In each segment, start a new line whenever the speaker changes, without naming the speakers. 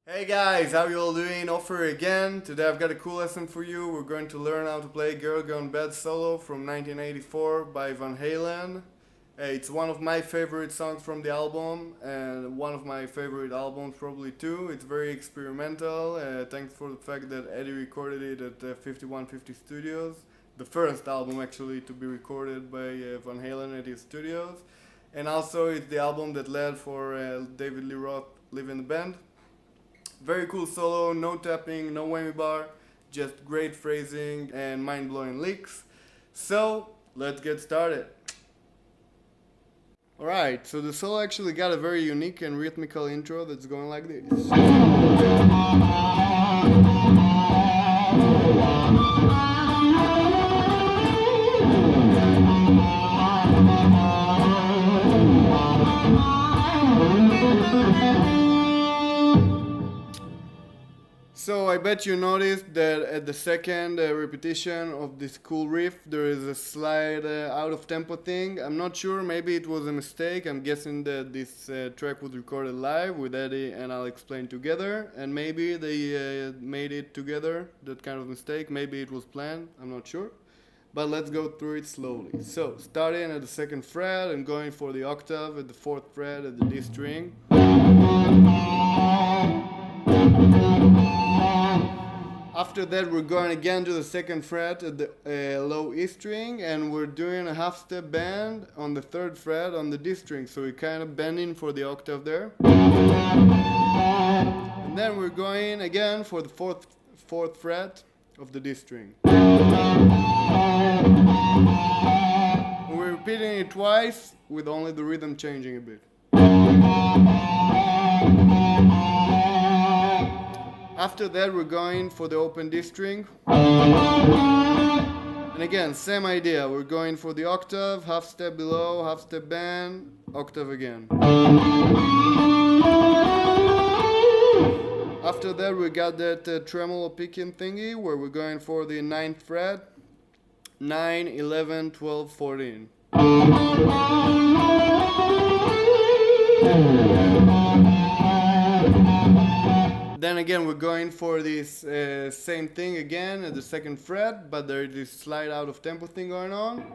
Hey guys, how you all doing? Ofer again. Today I've got a cool lesson for you. We're going to learn how to play Girl Gone Bad solo from 1984 by Van Halen. It's one of my favorite songs from the album and one of my favorite albums probably too. It's very experimental, thanks for the fact that Eddie recorded it at 5150 Studios. The first album actually to be recorded by Van Halen at his studios. And also it's the album that led for David Lee Roth Live in the Band. Very cool solo, no tapping, no whammy bar, just great phrasing and mind-blowing licks. So, let's get started. Alright, so the solo actually got a very unique and rhythmical intro that's going like this. So I bet you noticed that at the second repetition of this cool riff there is a slight out of tempo thing. I'm not sure, maybe it was a mistake. I'm guessing that this track was recorded live with Eddie and I'll explain together, and maybe they made it together, that kind of mistake. Maybe it was planned, I'm not sure. But let's go through it slowly. So starting at the second fret and going for the octave at the fourth fret at the D string. After that we're going again to the second fret at the low E string, and we're doing a half step bend on the third fret on the D string, so we're kind of bending for the octave there. And then we're going again for the fourth fret of the D string. We're repeating it twice with only the rhythm changing a bit. After that we're going for the open D string. And again, same idea. We're going for the octave, half step below, half step bend, octave again. After that we got that tremolo picking thingy where we're going for the 9th fret, 9, 11, 12, 14. Then again we're going for this same thing again at the second fret, but there is this slight out of tempo thing going on.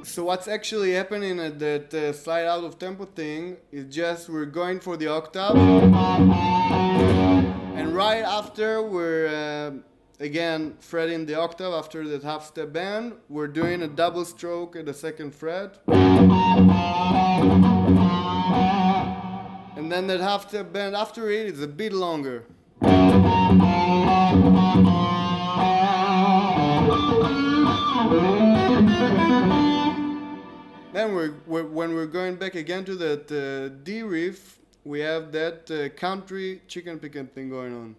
So what's actually happening at that slight out of tempo thing is just we're going for the octave, and right after we're again fretting the octave after that half step bend, we're doing a double stroke at the second fret, and then that half step bend after it is a bit longer. Then when we're going back again to that D riff, we have that country chicken picking thing going on.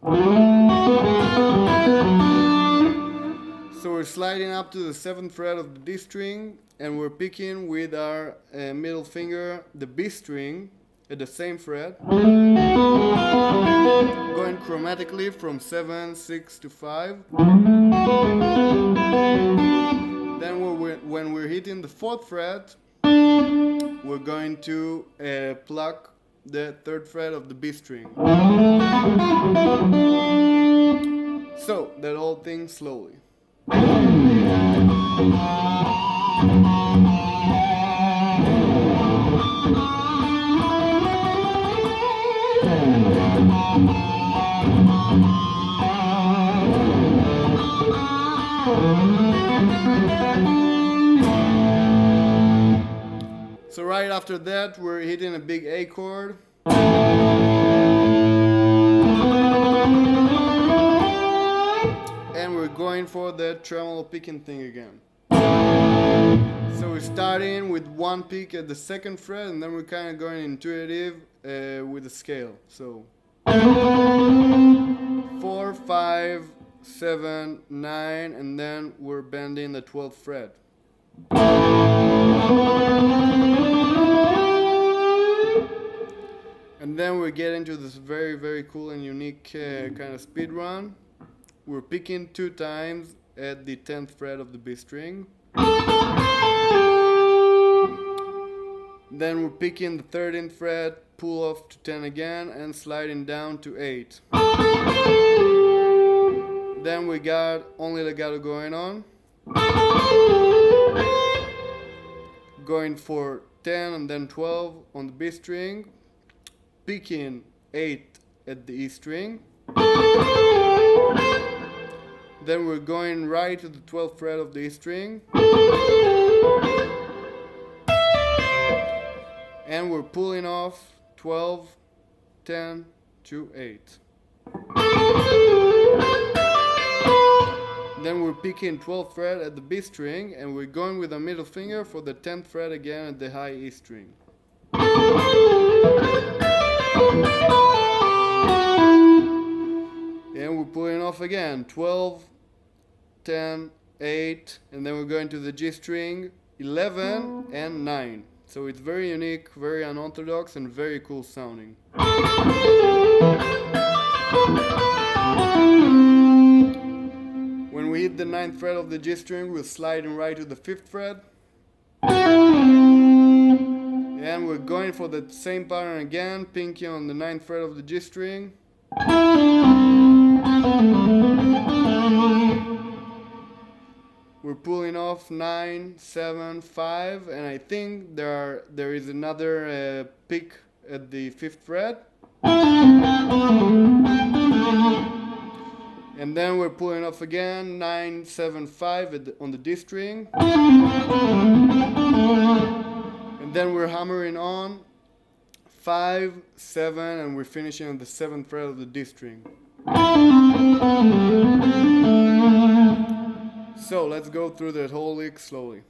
So we're sliding up to the 7th fret of the D string, and we're picking with our middle finger the B string at the same fret, going chromatically from 7, 6 to 5. Then when we're hitting the 4th fret, we're going to pluck the 3rd fret of the B string. So, that whole thing slowly. So right after that we're hitting a big A chord. And we're going for the tremolo picking thing again. So we're starting with one pick at the second fret, and then we're kind of going intuitive with the scale. So 4, 5, 7, 9, and then we're bending the 12th fret. And then we get into this very, very cool and unique kind of speed run. We're picking 2 times at the 10th fret of the B string. Then we're picking the 13th fret, pull off to 10 again, and sliding down to 8. Then we got only legato going on. Going for 10 and then 12 on the B string. Picking 8 at the E string. Then we're going right to the 12th fret of the E string. And we're pulling off 12, 10 to 8. Then we're picking 12th fret at the B string, and we're going with a middle finger for the 10th fret again at the high E string. And we're pulling off again 12, 10, 8, and then we're going to the G string, 11 and 9. So it's very unique, very unorthodox, and very cool sounding. When we hit the 9th fret of the G string, we're sliding right to the 5th fret. And we're going for the same pattern again, pinky on the 9th fret of the G string. We're pulling off 9, 7, 5, and I think there is another pick at the 5th fret. And then we're pulling off again 9, 7, 5 on the D string. And then we're hammering on 5, 7, and we're finishing on the 7th fret of the D string. So let's go through that whole lick slowly.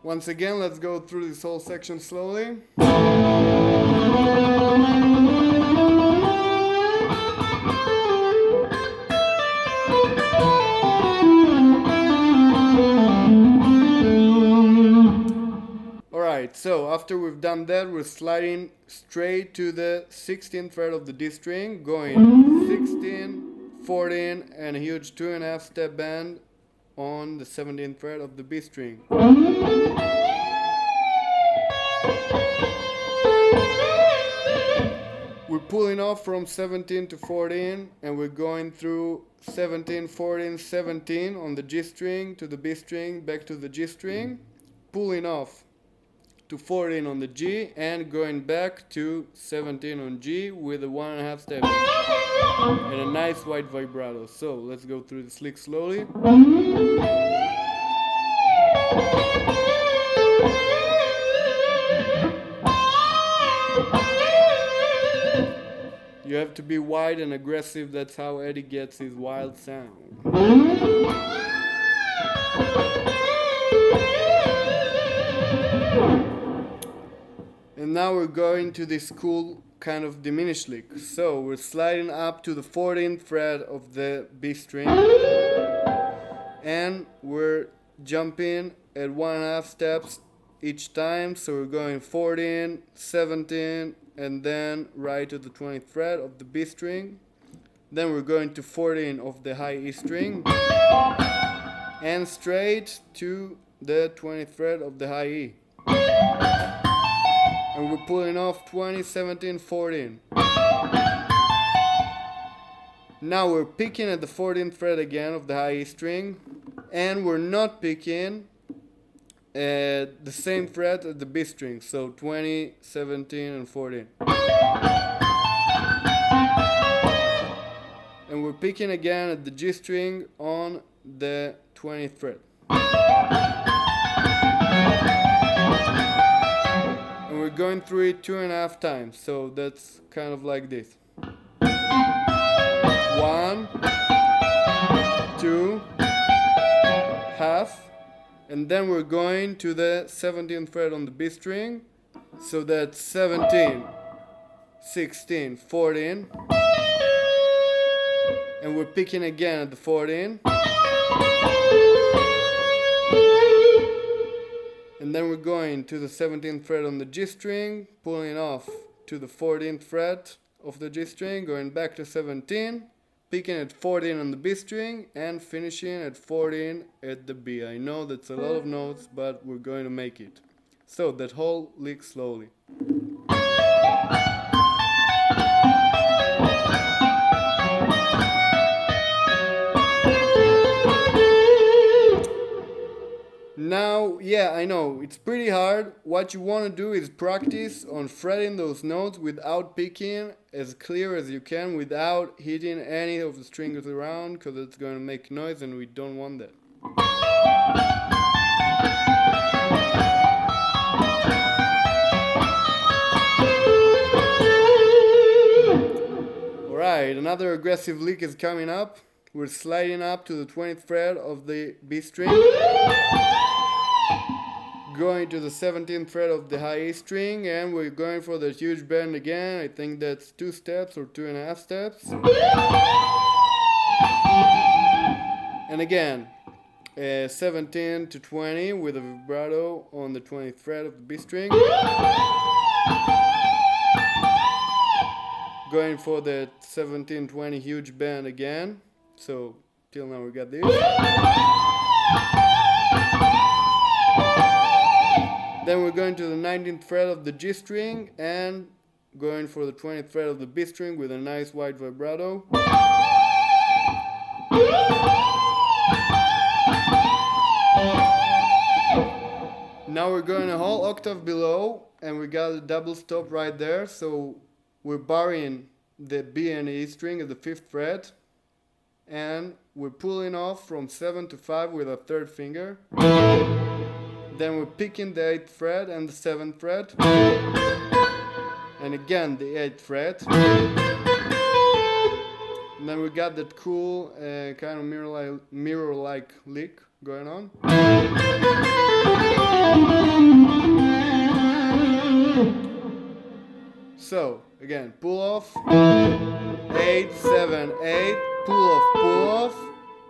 Once again, let's go through this whole section slowly. Alright, so after we've done that, we're sliding straight to the 16th fret of the D string, going 16, 14, and a huge 2.5 step bend on the 17th fret of the B string. We're pulling off from 17 to 14, and we're going through 17, 14, 17 on the G string to the B string, back to the G string, pulling off to 14 on the G, and going back to 17 on G with a 1.5 step and a nice wide vibrato. So let's go through this lick slowly. You have to be wide and aggressive. That's how Eddie gets his wild sound. And now we're going to this cool kind of diminished lick. So we're sliding up to the 14th fret of the B string, and we're jumping at 1.5 steps each time. So we're going 14, 17, and then right to the 20th fret of the B string. Then we're going to 14 of the high E string, and straight to the 20th fret of the high E. And we're pulling off 20, 17, 14. Now we're picking at the 14th fret again of the high E string, and we're not picking the same fret as the B string, so 20, 17, and 14. And we're picking again at the G string on the 20th fret. And we're going through it 2.5 times, so that's kind of like this. 1, 2, half, and then we're going to the 17th fret on the B string, so that's 17, 16, 14, and we're picking again at the 14, and then we're going to the 17th fret on the G string, pulling off to the 14th fret of the G string, going back to 17, picking at 14 on the B string, and finishing at 14 at the B. I know that's a lot of notes, but we're going to make it. So that whole lick slowly. Now, yeah, I know, it's pretty hard. What you want to do is practice on fretting those notes without picking as clear as you can, without hitting any of the strings around, because it's going to make noise and we don't want that. Alright, another aggressive lick is coming up. We're sliding up to the 20th fret of the B string, going to the 17th fret of the high E string, and we're going for the huge bend again. I think that's 2 steps or 2.5 steps. And again, 17 to 20 with a vibrato on the 20th fret of the B string. Going for the 17-20 huge bend again. So till now we got this. Then we're going to the 19th fret of the G string and going for the 20th fret of the B string with a nice wide vibrato. Now we're going a whole octave below and we got a double stop right there, so we're barring the B and E string at the 5th fret and we're pulling off from 7 to 5 with our 3rd finger. Then we're picking the 8th fret and the 7th fret, and again the 8th fret. And then we got that cool kind of mirror-like lick going on. So again, pull off, 8, 7, 8, pull off,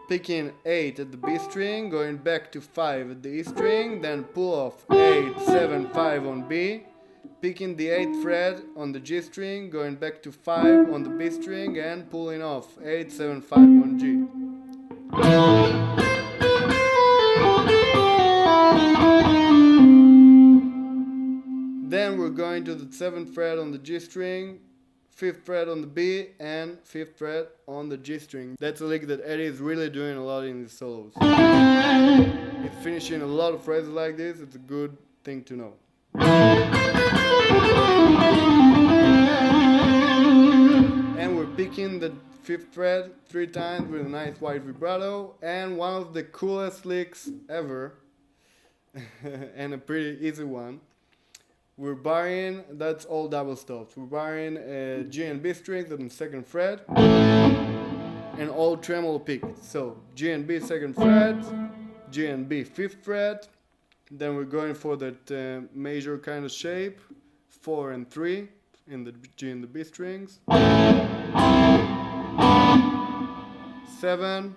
picking 8 at the B string, going back to 5 at the E string, then pull off 8, 7, 5 on B, picking the 8th fret on the G string, going back to 5 on the B string, and pulling off 8, 7, 5 on G. Then we're going to the 7th fret on the G string, 5th fret on the B, and 5th fret on the G string. That's a lick that Eddie is really doing a lot in his solos. He's finishing a lot of phrases like this. It's a good thing to know. And we're picking the 5th fret 3 times with a nice wide vibrato, and one of the coolest licks ever and a pretty easy one. We're barring, that's all double stops. We're barring G and B strings on the 2nd fret and all tremolo picked. So G and B 2nd fret, G and B 5th fret. Then we're going for that major kind of shape, 4 and 3 in the G and the B strings. 7,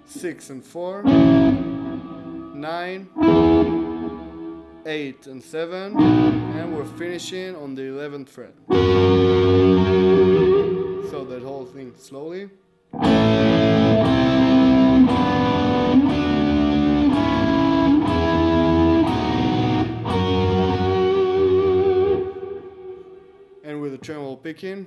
6 and 4, 9, 8 and 7, and we're finishing on the 11th fret. So that whole thing slowly. And with the tremolo picking.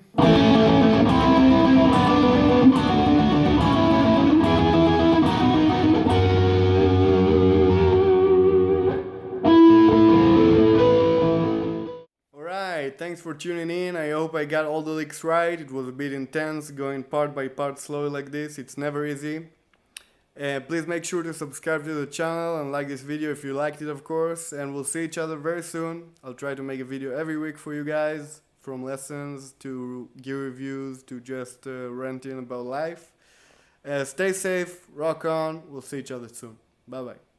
thanks for tuning in. I hope I got all the licks right. It was a bit intense going part by part slowly like this. It's never easy. Please make sure to subscribe to the channel and like this video if you liked it, of course. And we'll see each other very soon. I'll try to make a video every week for you guys, from lessons to gear reviews to just ranting about life. Stay safe, rock on. We'll see each other soon. Bye bye.